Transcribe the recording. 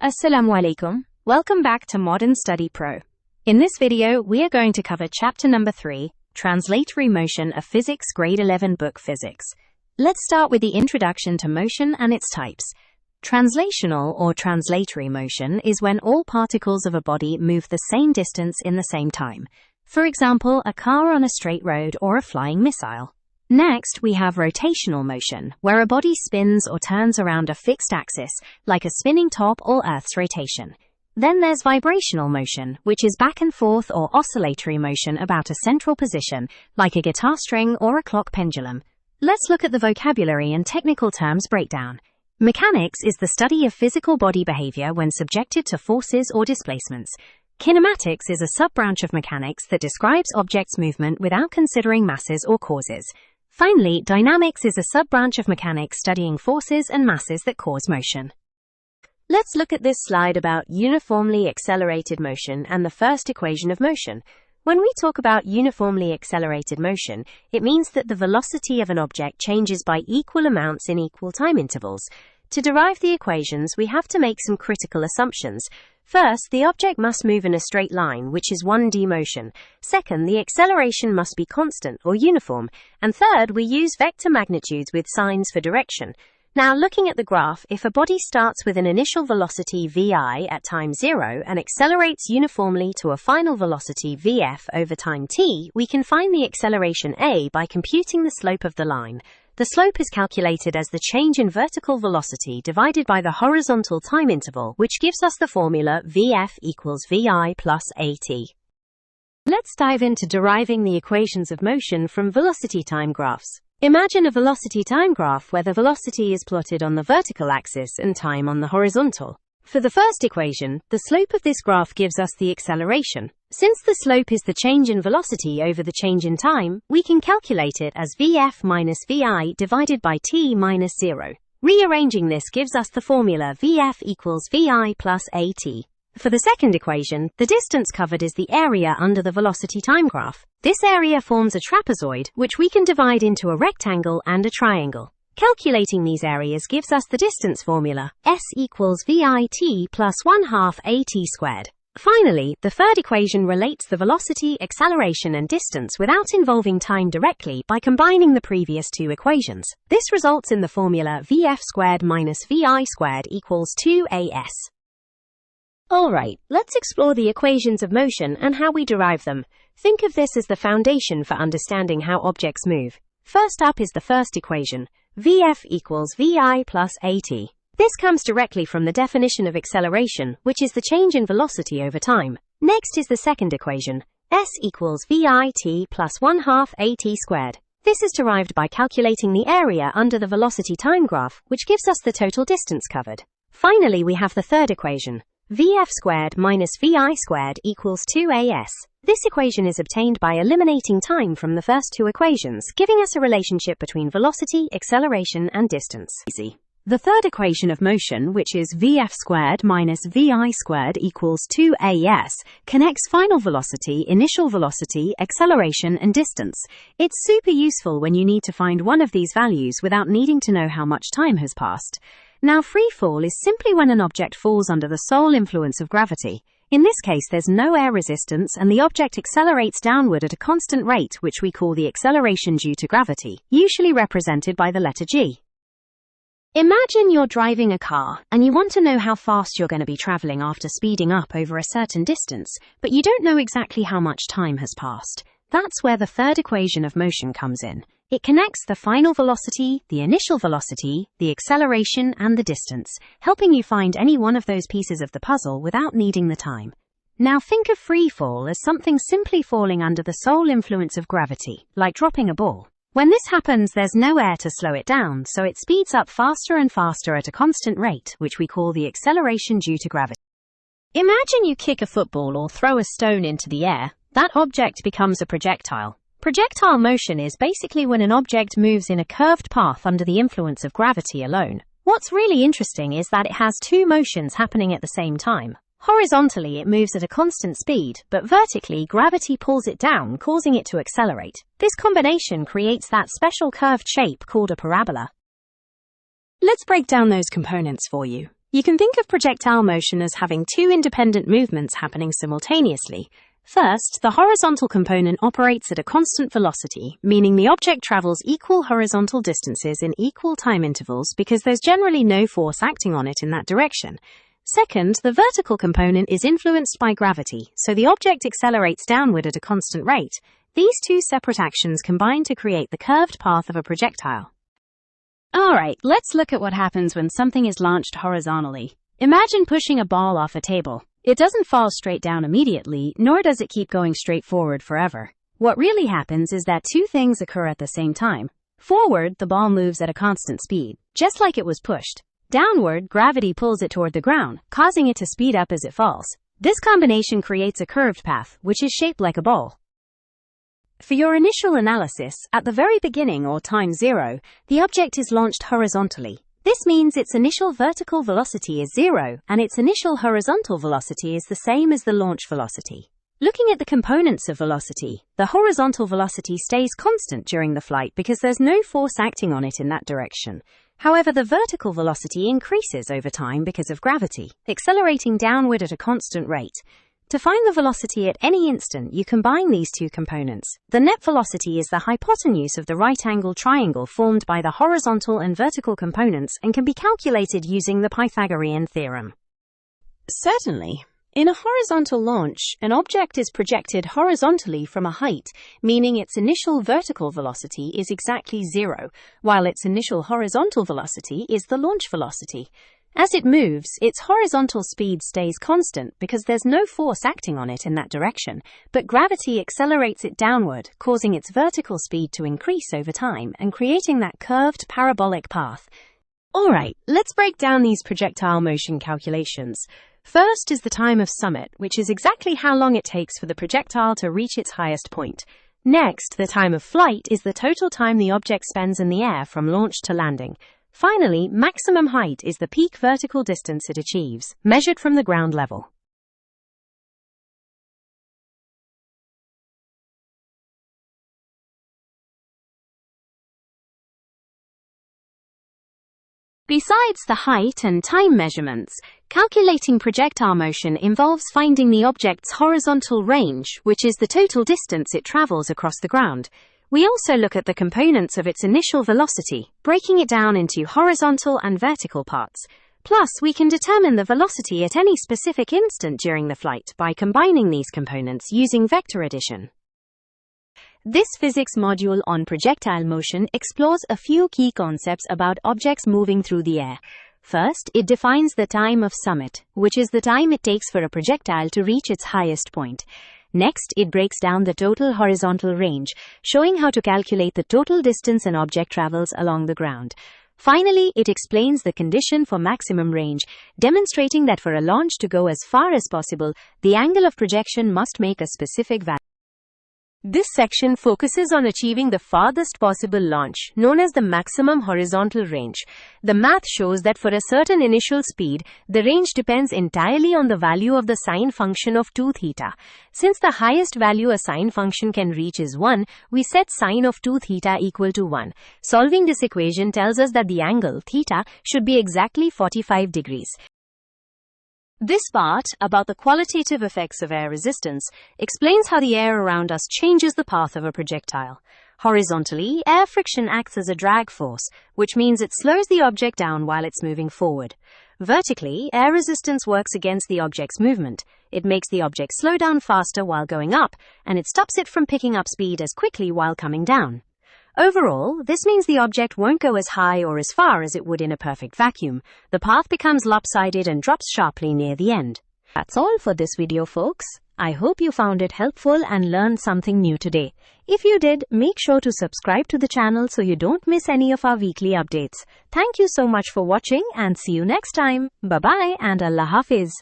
Assalamu alaikum. Welcome back to Modern Study Pro. In this video, we are going to cover chapter number 3, Translatory Motion of Physics Grade 11 Book Physics. Let's start with the introduction to motion and its types. Translational or translatory motion is when all particles of a body move the same distance in the same time. For example, a car on a straight road or a flying missile. Next, we have rotational motion, where a body spins or turns around a fixed axis, like a spinning top or Earth's rotation. Then there's vibrational motion, which is back and forth or oscillatory motion about a central position, like a guitar string or a clock pendulum. Let's look at the vocabulary and technical terms breakdown. Mechanics is the study of physical body behavior when subjected to forces or displacements. Kinematics is a sub-branch of mechanics that describes objects' movement without considering masses or causes. Finally, dynamics is a sub-branch of mechanics studying forces and masses that cause motion. Let's look at this slide about uniformly accelerated motion and the first equation of motion. When we talk about uniformly accelerated motion, it means that the velocity of an object changes by equal amounts in equal time intervals. To derive the equations, we have to make some critical assumptions. First, the object must move in a straight line, which is 1D motion. Second, the acceleration must be constant or uniform. And third, we use vector magnitudes with signs for direction. Now, looking at the graph, if a body starts with an initial velocity vi at time 0 and accelerates uniformly to a final velocity vf over time t, we can find the acceleration a by computing the slope of the line. The slope is calculated as the change in vertical velocity divided by the horizontal time interval, which gives us the formula vf equals vi plus at. Let's dive into deriving the equations of motion from velocity time graphs. Imagine a velocity time graph where the velocity is plotted on the vertical axis and time on the horizontal. For the first equation, the slope of this graph gives us the acceleration. Since the slope is the change in velocity over the change in time, we can calculate it as vf minus vi divided by t minus 0. Rearranging this gives us the formula vf equals vi plus at. For the second equation, the distance covered is the area under the velocity time graph. This area forms a trapezoid, which we can divide into a rectangle and a triangle. Calculating these areas gives us the distance formula, s equals vit plus 1/2 at squared. Finally, the third equation relates the velocity, acceleration and distance without involving time directly by combining the previous two equations. This results in the formula vf squared minus vi squared equals 2as. Alright, let's explore the equations of motion and how we derive them. Think of this as the foundation for understanding how objects move. First up is the first equation, vf equals vi plus at. This comes directly from the definition of acceleration, which is the change in velocity over time. Next is the second equation, s equals vit plus 1/2 at squared. This is derived by calculating the area under the velocity time graph, which gives us the total distance covered. Finally, we have the third equation, vf squared minus vi squared equals 2as. This equation is obtained by eliminating time from the first two equations, giving us a relationship between velocity, acceleration, and distance. The third equation of motion, which is vf squared minus vi squared equals 2as, connects final velocity, initial velocity, acceleration, and distance. It's super useful when you need to find one of these values without needing to know how much time has passed. Now, free fall is simply when an object falls under the sole influence of gravity. In this case, there's no air resistance and the object accelerates downward at a constant rate, which we call the acceleration due to gravity, usually represented by the letter g. Imagine you're driving a car and you want to know how fast you're going to be traveling after speeding up over a certain distance, but you don't know exactly how much time has passed. That's where the third equation of motion comes in. It connects the final velocity, the initial velocity, the acceleration, and the distance, helping you find any one of those pieces of the puzzle without needing the time. Now think of free fall as something simply falling under the sole influence of gravity, like dropping a ball. When this happens, there's no air to slow it down, so it speeds up faster and faster at a constant rate, which we call the acceleration due to gravity. Imagine you kick a football or throw a stone into the air. That object becomes a projectile. Projectile motion is basically when an object moves in a curved path under the influence of gravity alone. What's really interesting is that it has two motions happening at the same time. Horizontally, it moves at a constant speed, but vertically, gravity pulls it down, causing it to accelerate. This combination creates that special curved shape called a parabola. Let's break down those components for you. You can think of projectile motion as having two independent movements happening simultaneously. First, the horizontal component operates at a constant velocity, meaning the object travels equal horizontal distances in equal time intervals because there's generally no force acting on it in that direction. Second, the vertical component is influenced by gravity, so the object accelerates downward at a constant rate. These two separate actions combine to create the curved path of a projectile. Alright, let's look at what happens when something is launched horizontally. Imagine pushing a ball off a table. It doesn't fall straight down immediately, nor does it keep going straight forward forever. What really happens is that two things occur at the same time. Forward, the ball moves at a constant speed, just like it was pushed. Downward, gravity pulls it toward the ground, causing it to speed up as it falls. This combination creates a curved path, which is shaped like a ball. For your initial analysis, at the very beginning or time zero, the object is launched horizontally. This means its initial vertical velocity is 0, and its initial horizontal velocity is the same as the launch velocity. Looking at the components of velocity, the horizontal velocity stays constant during the flight because there's no force acting on it in that direction. However, the vertical velocity increases over time because of gravity, accelerating downward at a constant rate. To find the velocity at any instant, you combine these two components. The net velocity is the hypotenuse of the right-angled triangle formed by the horizontal and vertical components and can be calculated using the Pythagorean theorem. Certainly. In a horizontal launch, an object is projected horizontally from a height, meaning its initial vertical velocity is exactly 0, while its initial horizontal velocity is the launch velocity. As it moves, its horizontal speed stays constant because there's no force acting on it in that direction, but gravity accelerates it downward, causing its vertical speed to increase over time and creating that curved parabolic path. Alright, let's break down these projectile motion calculations. First is the time of summit, which is exactly how long it takes for the projectile to reach its highest point. Next, the time of flight is the total time the object spends in the air from launch to landing. Finally, maximum height is the peak vertical distance it achieves, measured from the ground level. Besides the height and time measurements, calculating projectile motion involves finding the object's horizontal range, which is the total distance it travels across the ground. We also look at the components of its initial velocity, breaking it down into horizontal and vertical parts. Plus, we can determine the velocity at any specific instant during the flight by combining these components using vector addition. This physics module on projectile motion explores a few key concepts about objects moving through the air. First, it defines the time of summit, which is the time it takes for a projectile to reach its highest point. Next, it breaks down the total horizontal range, showing how to calculate the total distance an object travels along the ground. Finally, it explains the condition for maximum range, demonstrating that for a launch to go as far as possible, the angle of projection must make a specific value. This section focuses on achieving the farthest possible launch, known as the maximum horizontal range. The math shows that for a certain initial speed, the range depends entirely on the value of the sine function of 2 theta. Since the highest value a sine function can reach is 1, we set sine of 2 theta equal to 1. Solving this equation tells us that the angle, theta, should be exactly 45 degrees. This part, about the qualitative effects of air resistance, explains how the air around us changes the path of a projectile. Horizontally, air friction acts as a drag force, which means it slows the object down while it's moving forward. Vertically, air resistance works against the object's movement. It makes the object slow down faster while going up, and it stops it from picking up speed as quickly while coming down. Overall, this means the object won't go as high or as far as it would in a perfect vacuum. The path becomes lopsided and drops sharply near the end. That's all for this video, folks. I hope you found it helpful and learned something new today. If you did, make sure to subscribe to the channel so you don't miss any of our weekly updates. Thank you so much for watching and see you next time. Bye-bye and Allah Hafiz.